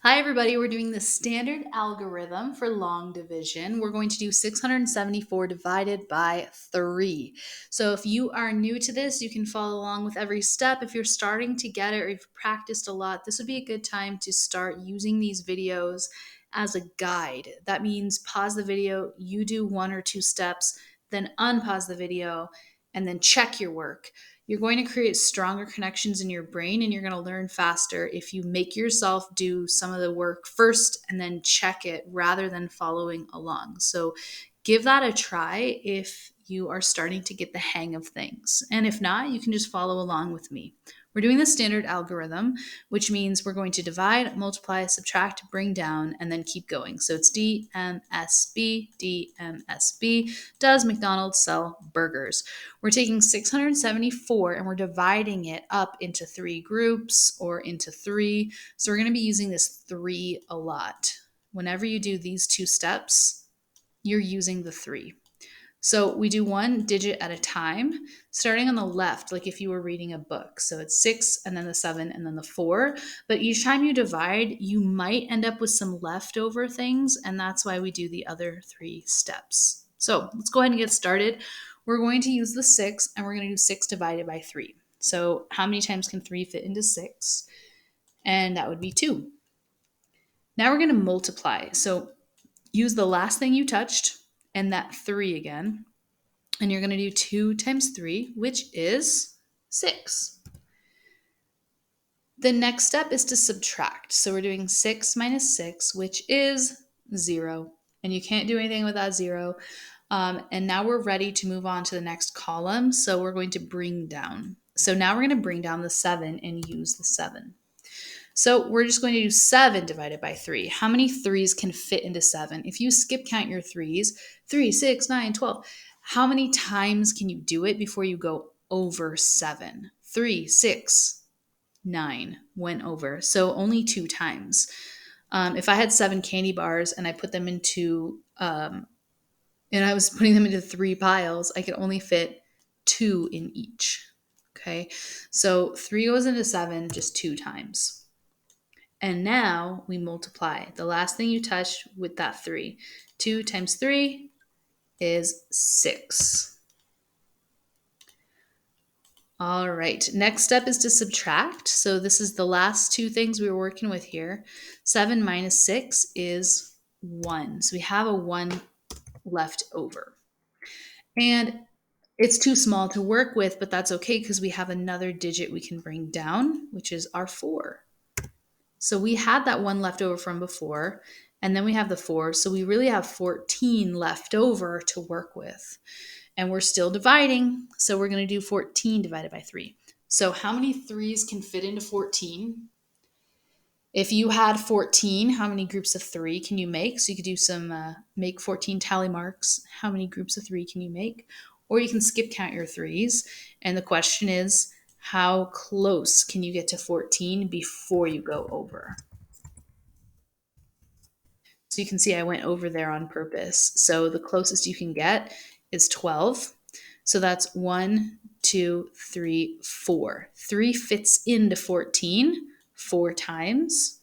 Hi everybody, we're doing the standard algorithm for long division. We're going to do 674 divided by 3. So if you are new to this, you can follow along with every step. If you're starting to get it or you've practiced a lot, this would be a good time to start using these videos as a guide. That means pause the video, you do 1 or 2 steps, then unpause the video, and then check your work. You're going to create stronger connections in your brain and you're going to learn faster if you make yourself do some of the work first and then check it rather than following along. So give that a try if you are starting to get the hang of things. And if not, you can just follow along with me. We're doing the standard algorithm, which means we're going to divide, multiply, subtract, bring down, and then keep going. So it's DMSB, DMSB. Does McDonald's sell burgers? We're taking 674 and we're dividing it up into 3 groups or into 3. So we're going to be using this 3 a lot. Whenever you do these 2 steps, you're using the 3. So we do 1 digit at a time, starting on the left, like if you were reading a book. So it's 6 and then the 7 and then the 4. But each time you divide, you might end up with some leftover things. And that's why we do the other 3 steps. So let's go ahead and get started. We're going to use the 6 and we're going to do 6 divided by 3. So how many times can 3 fit into 6? And that would be 2. Now we're going to multiply. So use the last thing you touched and that 3 again. And you're going to do 2 times 3, which is 6. The next step is to subtract. So we're doing 6 minus 6, which is 0. And you can't do anything without 0. And now we're ready to move on to the next column. So we're going to bring down. So now we're going to bring down the 7 and use the 7. So we're just going to do 7 divided by 3. How many 3s can fit into 7? If you skip count your 3s, 3, 6, 9, 12, how many times can you do it before you go over 7? 3, 6, 9 went over. So only 2 times. If I had 7 candy bars and I put them into, and I was putting them into 3 piles, I could only fit 2 in each. Okay, so 3 goes into 7 just 2 times. And now we multiply the last thing you touched with that 3. 2 times 3 is 6. All right, next step is to subtract. So this is the last 2 things we were working with here. 7 minus 6 is 1. So we have a 1 left over. And it's too small to work with, but that's okay because we have another digit we can bring down, which is our 4. So we had that 1 left over from before, and then we have the 4. So we really have 14 left over to work with. And we're still dividing. So we're going to do 14 divided by 3. So how many 3s can fit into 14? If you had 14, how many groups of 3 can you make? So you could do some make 14 tally marks. How many groups of 3 can you make? Or you can skip count your 3s. And the question is, how close can you get to 14 before you go over? So you can see I went over there on purpose. So the closest you can get is 12. So that's 1, 2, 3, 4. 3 fits into 14 4 times,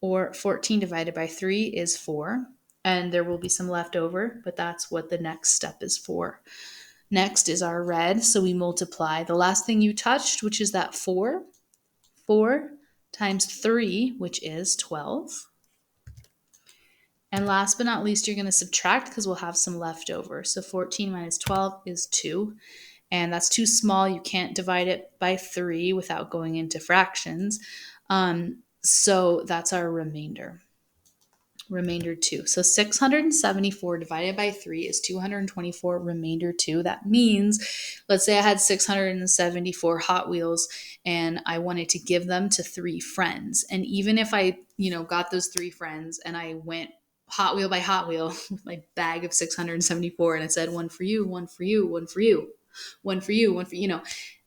or 14 divided by 3 is 4. And there will be some left over, but that's what the next step is for. Next is our red. So we multiply the last thing you touched, which is that 4. 4 times 3, which is 12. And last but not least, you're going to subtract because we'll have some left over. So 14 minus 12 is 2. And that's too small. You can't divide it by 3 without going into fractions. So that's our remainder. Remainder 2. So 674 divided by 3 is 224, remainder 2. That means, let's say I had 674 Hot Wheels and I wanted to give them to 3 friends. And even if I, got those 3 friends and I went Hot Wheel by Hot Wheel with my bag of 674 and it said 1 for you, 1 for you, 1 for you, 1 for you, 1 for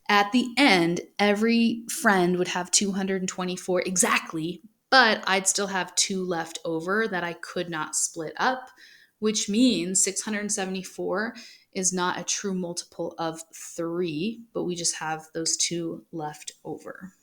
at the end, every friend would have 224 exactly, but I'd still have 2 left over that I could not split up, which means 674 is not a true multiple of 3, but we just have those 2 left over.